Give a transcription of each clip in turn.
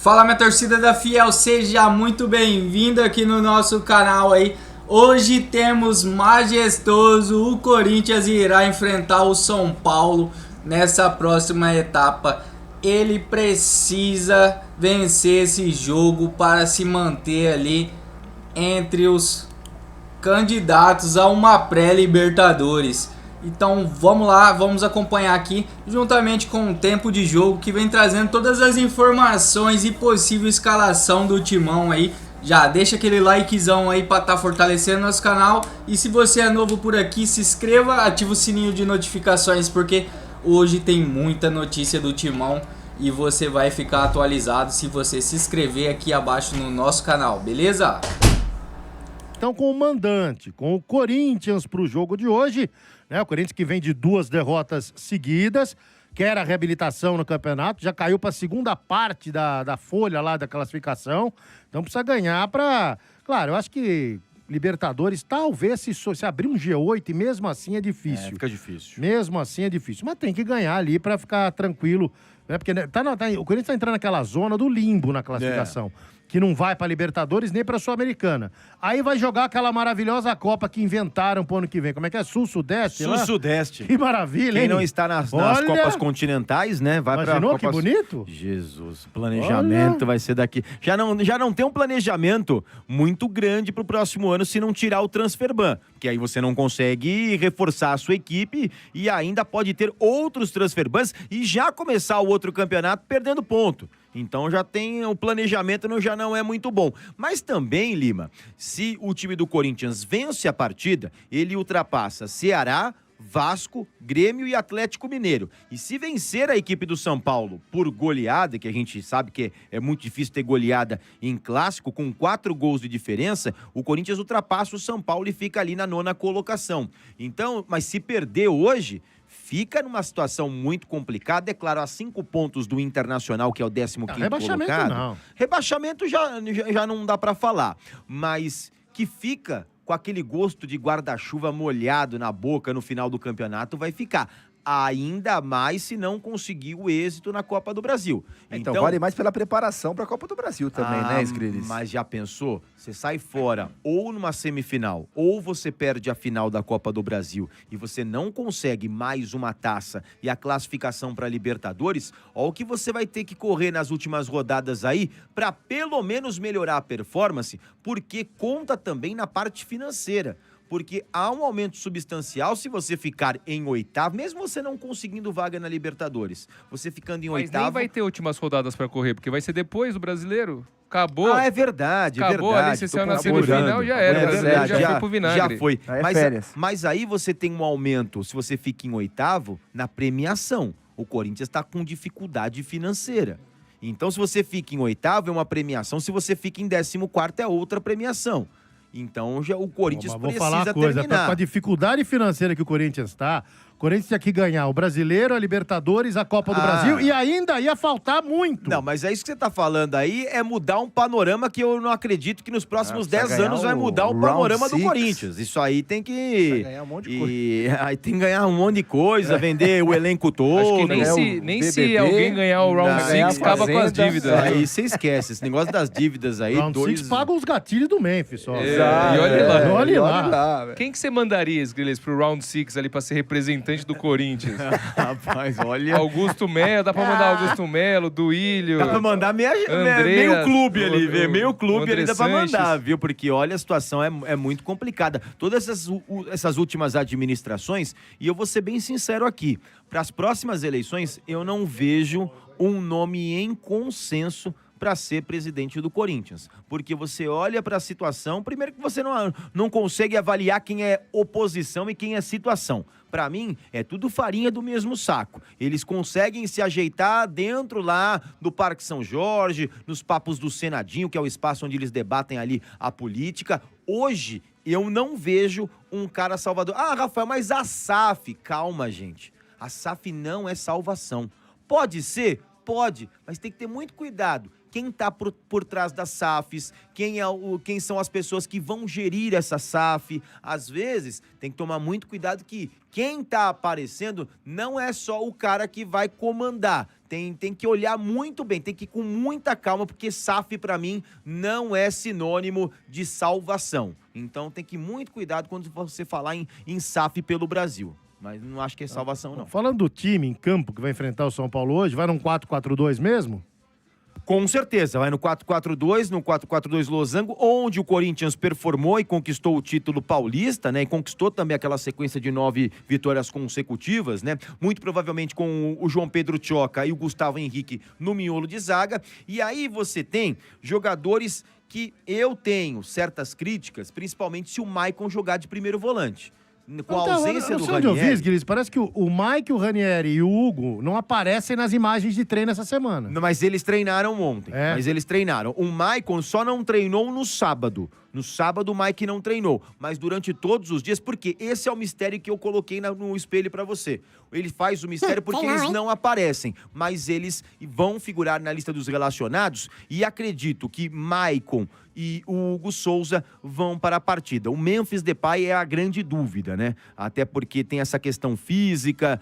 Fala, minha torcida da Fiel, seja muito bem-vindo aqui no nosso canal aí. Hoje temos majestoso, o Corinthians irá enfrentar o São Paulo nessa próxima etapa. Ele precisa vencer esse jogo para se manter ali entre os candidatos a uma pré-Libertadores. Então vamos lá, vamos acompanhar aqui juntamente com o tempo de jogo que vem trazendo todas as informações e possível escalação do timão aí. Já deixa aquele likezão aí para estar fortalecendo nosso canal. E se você é novo por aqui, se inscreva, ativa o sininho de notificações, porque hoje tem muita notícia do timão e você vai ficar atualizado se você se inscrever aqui abaixo no nosso canal, beleza? Então, com o mandante, com o Corinthians para o jogo de hoje, né? O Corinthians que vem de 2 derrotas seguidas, quer a reabilitação no campeonato, já caiu para a segunda parte da folha lá da classificação, então precisa ganhar para... Claro, eu acho que Libertadores, talvez se abrir um G8, e mesmo assim é difícil. Fica difícil. Mesmo assim é difícil, mas tem que ganhar ali para ficar tranquilo, né? Porque o Corinthians tá entrando naquela zona do limbo na classificação. Que não vai pra Libertadores nem pra Sul-Americana. Aí vai jogar aquela maravilhosa Copa que inventaram pro ano que vem. Como é que é? Sul-Sudeste? Sul-Sudeste. Que maravilha, hein? Quem não está nas Copas continentais, né? Vai pra Imaginou Copas... que bonito? Jesus, planejamento vai ser daqui. Já não tem um planejamento muito grande pro próximo ano se não tirar o transferban. Que aí você não consegue reforçar a sua equipe e ainda pode ter outros transferbans e já começar o outro campeonato perdendo ponto. Então já tem o planejamento, já não é muito bom. Mas também, Lima, se o time do Corinthians vence a partida, ele ultrapassa Ceará, Vasco, Grêmio e Atlético Mineiro. E se vencer a equipe do São Paulo por goleada, que a gente sabe que é muito difícil ter goleada em clássico, com 4 gols de diferença, o Corinthians ultrapassa o São Paulo e fica ali na 9ª colocação. Então, mas se perder hoje... fica numa situação muito complicada, é claro, a 5 pontos do Internacional, que é o 15º rebaixamento colocado. não. Rebaixamento já não dá pra falar, mas que fica com aquele gosto de guarda-chuva molhado na boca no final do campeonato, vai ficar. Ainda mais se não conseguir o êxito na Copa do Brasil. Então vale mais pela preparação para a Copa do Brasil também, né, Scrilis? Mas já pensou? Você sai fora ou numa semifinal, ou você perde a final da Copa do Brasil e você não consegue mais uma taça e a classificação para Libertadores, ó, o que você vai ter que correr nas últimas rodadas aí para pelo menos melhorar a performance, porque conta também na parte financeira. Porque há um aumento substancial se você ficar em 8º, mesmo você não conseguindo vaga na Libertadores. Você ficando em 8º... Mas nem vai ter últimas rodadas pra correr, porque vai ser depois do Brasileiro. Acabou. Ah, é verdade, Acabou, verdade. Ali você saiu na semifinal, já era. É verdade, já foi pro vinagre. Já foi. Aí mas aí você tem um aumento, se você fica em 8º, na premiação. O Corinthians está com dificuldade financeira. Então, se você fica em 8º, é uma premiação. Se você fica em 14º, é outra premiação. Então, já o Corinthians precisa falar uma coisa, terminar. Com a dificuldade financeira que o Corinthians está, o Corinthians tinha que ganhar o Brasileiro, a Libertadores, a Copa do Brasil e ainda ia faltar muito. Não, mas é isso que você tá falando aí, é mudar um panorama que eu não acredito que nos próximos 10 anos vai mudar o panorama do Corinthians. Isso aí tem que... ganhar um monte de coisa. Aí tem que ganhar um monte de coisa, vender o elenco todo. Acho que nem se alguém ganhar o Round 6, acaba com as dívidas. Aí você esquece, esse negócio das dívidas aí... Round 6 paga os gatilhos do Memphis, só. E olha lá. Olha lá. Quem que você mandaria, Sgriles, pro Round 6 ali pra ser representante do Corinthians? Rapaz, olha... Augusto Melo, dá pra mandar Augusto Melo, Duílio... Dá pra mandar meio clube ali, meio clube ali dá pra mandar, viu? Porque, olha, a situação é muito complicada. Todas essas últimas administrações, e eu vou ser bem sincero aqui, para as próximas eleições, eu não vejo um nome em consenso para ser presidente do Corinthians. Porque você olha para a situação, primeiro que você não consegue avaliar quem é oposição e quem é situação. Para mim, é tudo farinha do mesmo saco. Eles conseguem se ajeitar dentro lá do Parque São Jorge, nos papos do Senadinho, que é o espaço onde eles debatem ali a política. Hoje, eu não vejo um cara salvador. Ah, Rafael, mas a SAF... Calma, gente. A SAF não é salvação. Pode ser? Pode, mas tem que ter muito cuidado. Quem está por trás das SAFs, quem são as pessoas que vão gerir essa SAF. Às vezes, tem que tomar muito cuidado que quem está aparecendo não é só o cara que vai comandar. Tem que olhar muito bem, tem que ir com muita calma, porque SAF, para mim, não é sinônimo de salvação. Então, tem que ir muito cuidado quando você falar em SAF pelo Brasil. Mas não acho que é salvação, não. Falando do time em campo que vai enfrentar o São Paulo hoje, vai num 4-4-2 mesmo? Com certeza, vai no 4-4-2, no 4-4-2 losango, onde o Corinthians performou e conquistou o título paulista, né? E conquistou também aquela sequência de 9 vitórias consecutivas, né? Muito provavelmente com o João Pedro Tchoca e o Gustavo Henrique no miolo de zaga. E aí você tem jogadores que eu tenho certas críticas, principalmente se o Maicon jogar de primeiro volante. Com a ausência do Ranieri... Ranieri... Guilherme, parece que o Mike, o Ranieri e o Hugo não aparecem nas imagens de treino essa semana. Mas eles treinaram ontem. Mas eles treinaram. O Maicon só não treinou no sábado. No sábado o Mike não treinou, mas durante todos os dias, porque esse é o mistério que eu coloquei no espelho pra você. Ele faz o mistério porque eles não aparecem, mas eles vão figurar na lista dos relacionados e acredito que Maicon e o Hugo Souza vão para a partida. O Memphis Depay é a grande dúvida, né? Até porque tem essa questão física,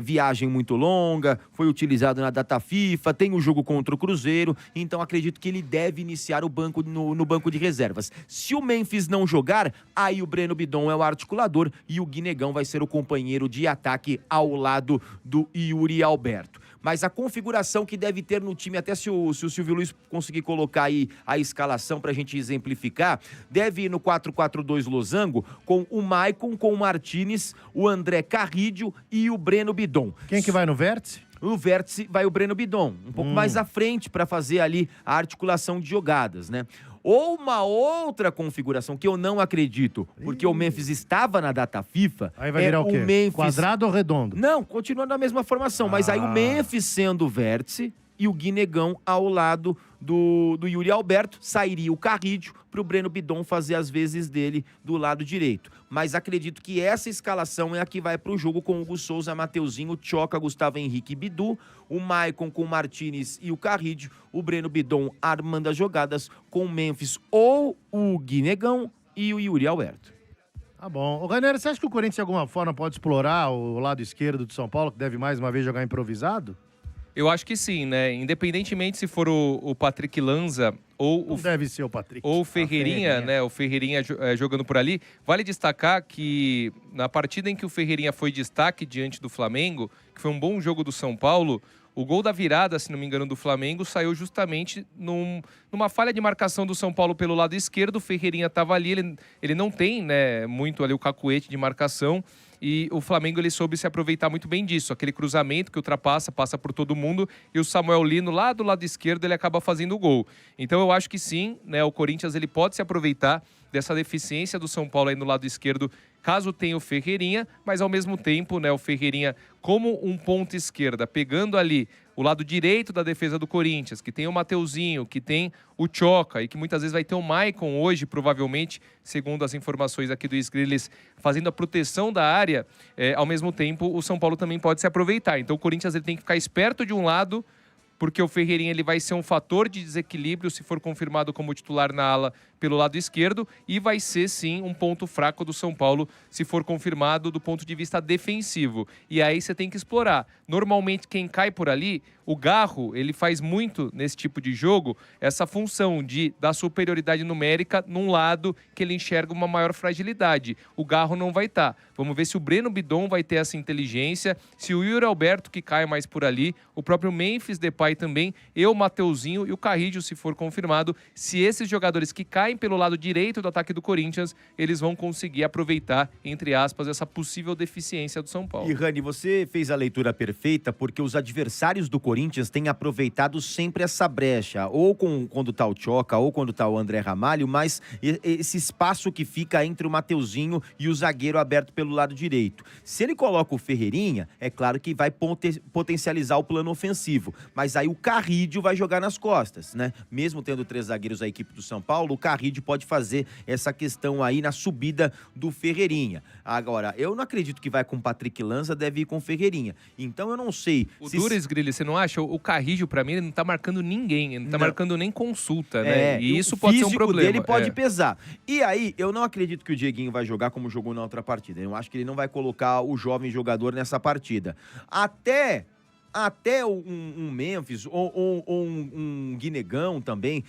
viagem muito longa, foi utilizado na data FIFA, tem o jogo contra o Cruzeiro, então acredito que ele deve iniciar o banco no banco de reservas. Se o Memphis não jogar, aí o Breno Bidon é o articulador e o Guinegão vai ser o companheiro de ataque ao lado do Yuri Alberto. Mas a configuração que deve ter no time, até se o Silvio Luiz conseguir colocar aí a escalação pra gente exemplificar, deve ir no 4-4-2 losango com o Maicon, com o Martínez, o André Carrídio e o Breno Bidon. Quem que vai no vértice? No vértice vai o Breno Bidon, um pouco mais à frente para fazer ali a articulação de jogadas, né? Ou uma outra configuração que eu não acredito, porque o Memphis estava na data FIFA. Aí vai virar o quê? Memphis... Quadrado ou redondo? Não, continuando na mesma formação, mas aí o Memphis sendo o vértice e o Guinegão ao lado do Yuri Alberto, sairia o Carrídio para o Breno Bidon fazer as vezes dele do lado direito. Mas acredito que essa escalação é a que vai para o jogo com o Hugo Souza, Mateuzinho, Tchoca, Gustavo Henrique e Bidu, o Maicon com o Martínez e o Carrídio, o Breno Bidon armando as jogadas com o Memphis ou o Guinegão e o Yuri Alberto. Tá bom. Ô, Ranieri, você acha que o Corinthians de alguma forma pode explorar o lado esquerdo do São Paulo, que deve mais uma vez jogar improvisado? Eu acho que sim, né? Independentemente se for o Patrick Lanza ou deve ser o Patrick. Ou o Ferreirinha, né? O Ferreirinha jogando por ali. Vale destacar que na partida em que o Ferreirinha foi destaque diante do Flamengo, que foi um bom jogo do São Paulo, o gol da virada, se não me engano, do Flamengo saiu justamente numa falha de marcação do São Paulo pelo lado esquerdo. O Ferreirinha estava ali, ele não tem, né, muito ali o cacuete de marcação. E o Flamengo ele soube se aproveitar muito bem disso. Aquele cruzamento que passa por todo mundo. E o Samuel Lino, lá do lado esquerdo, ele acaba fazendo o gol. Então eu acho que sim, né? O Corinthians ele pode se aproveitar dessa deficiência do São Paulo aí no lado esquerdo, caso tenha o Ferreirinha, mas ao mesmo tempo, né, o Ferreirinha como um ponta esquerda, pegando ali o lado direito da defesa do Corinthians, que tem o Mateuzinho, que tem o Tchoca e que muitas vezes vai ter o Maicon hoje, provavelmente, segundo as informações aqui do Skrillex, fazendo a proteção da área, ao mesmo tempo o São Paulo também pode se aproveitar. Então o Corinthians ele tem que ficar esperto de um lado, porque o Ferreirinha ele vai ser um fator de desequilíbrio se for confirmado como titular na ala pelo lado esquerdo e vai ser, sim, um ponto fraco do São Paulo se for confirmado do ponto de vista defensivo. E aí você tem que explorar. Normalmente quem cai por ali, o Garro, ele faz muito nesse tipo de jogo essa função de dar superioridade numérica num lado que ele enxerga uma maior fragilidade. O Garro não vai estar. Vamos ver se o Breno Bidon vai ter essa inteligência, se o Yuri Alberto que cai mais por ali, o próprio Memphis Depay também, o Mateuzinho e o Carrídio, se for confirmado, se esses jogadores que caem pelo lado direito do ataque do Corinthians, eles vão conseguir aproveitar, entre aspas, essa possível deficiência do São Paulo. E Rani, você fez a leitura perfeita porque os adversários do Corinthians têm aproveitado sempre essa brecha, ou quando tá o Tchoca, ou quando tá o André Ramalho, mas esse espaço que fica entre o Mateuzinho e o zagueiro aberto pelo lado direito. Se ele coloca o Ferreirinha, é claro que vai potencializar o plano ofensivo, mas aí o Carrídio vai jogar nas costas, né? Mesmo tendo 3 zagueiros a equipe do São Paulo, o Carrídio Carrillo pode fazer essa questão aí na subida do Ferreirinha. Agora, eu não acredito que vai com o Patrick Lanza, deve ir com o Ferreirinha. Então eu não sei. O Dures, Grilli, você não acha? O Carrillo, pra mim, ele não tá marcando ninguém, ele não tá marcando nem consulta, né? E isso pode ser um problema. O físico dele pode pesar. E aí, eu não acredito que o Dieguinho vai jogar como jogou na outra partida. Eu acho que ele não vai colocar o jovem jogador nessa partida. Até um Memphis ou um Guinegão também,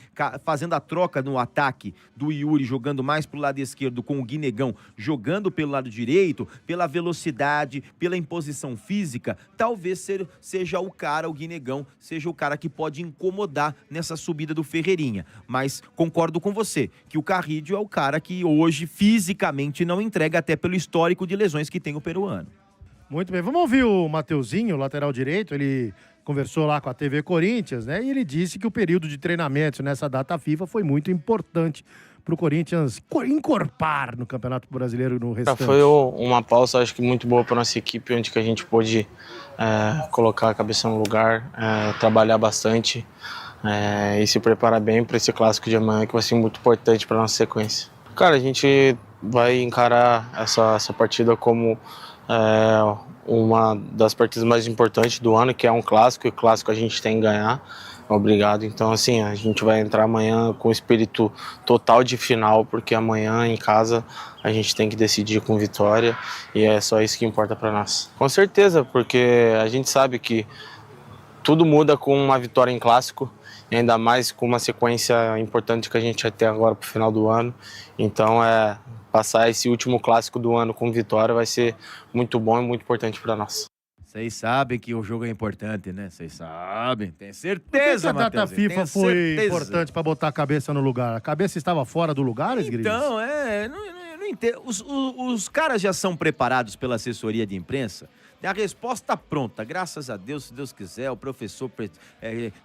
fazendo a troca no ataque do Yuri, jogando mais pro lado esquerdo com o Guinegão, jogando pelo lado direito, pela velocidade, pela imposição física, talvez seja o Guinegão, seja o cara que pode incomodar nessa subida do Ferreirinha. Mas concordo com você, que o Carrillo é o cara que hoje fisicamente não entrega, até pelo histórico de lesões que tem o peruano. Muito bem, vamos ouvir o Mateuzinho, lateral direito, ele conversou lá com a TV Corinthians, né, e ele disse que o período de treinamento nessa data FIFA foi muito importante para o Corinthians encorpar no Campeonato Brasileiro no restante. Foi uma pausa, acho que muito boa para nossa equipe, onde que a gente pôde colocar a cabeça no lugar, trabalhar bastante e se preparar bem para esse clássico de amanhã, que vai ser muito importante para nossa sequência. Cara, a gente vai encarar essa partida como uma das partidas mais importantes do ano, que é um clássico, e o clássico a gente tem que ganhar, obrigado. Então, assim, a gente vai entrar amanhã com espírito total de final, porque amanhã em casa a gente tem que decidir com vitória, e é só isso que importa para nós. Com certeza, porque a gente sabe que tudo muda com uma vitória em clássico, e ainda mais com uma sequência importante que a gente vai ter agora para o final do ano. Então, passar esse último clássico do ano com vitória vai ser muito bom e muito importante para nós. Vocês sabem que o jogo é importante, né? Vocês sabem, tenho certeza, Por que a data FIFA foi importante para botar a cabeça no lugar? A cabeça estava fora do lugar, Gris? Então, não entendo. Os caras já são preparados pela assessoria de imprensa. Tem a resposta pronta, graças a Deus, se Deus quiser, o professor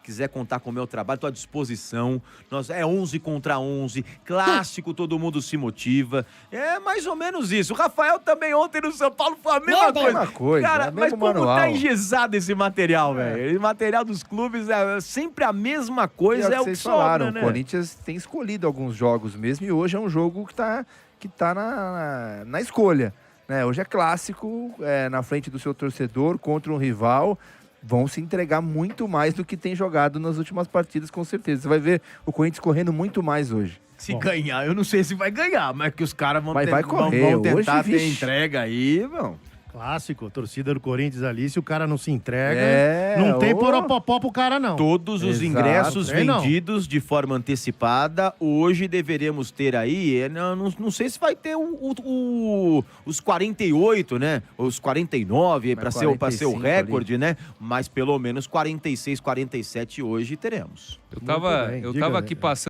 quiser contar com o meu trabalho, estou à disposição. 11 contra 11, clássico, todo mundo se motiva. É mais ou menos isso. O Rafael também ontem no São Paulo foi a mesma coisa. Cara, mas como tá engessado esse material, velho? O material dos clubes é sempre a mesma coisa, é o que sobra, né? O Corinthians tem escolhido alguns jogos mesmo, e hoje é um jogo que tá na escolha. Hoje é clássico, na frente do seu torcedor, contra um rival, vão se entregar muito mais do que tem jogado nas últimas partidas, com certeza. Você vai ver o Corinthians correndo muito mais hoje. Se ganhar, eu não sei se vai ganhar, mas que os caras vão correr. tentar hoje, ter entrega aí, vão. Clássico, torcida do Corinthians ali, se o cara não se entrega, não tem poropopó pro cara, não. Todos os ingressos vendidos de forma antecipada, hoje deveremos ter aí, não sei se vai ter os 48, né? Os 49, para ser o recorde, ali, né? Mas pelo menos 46, 47 hoje teremos. Eu tava aqui passando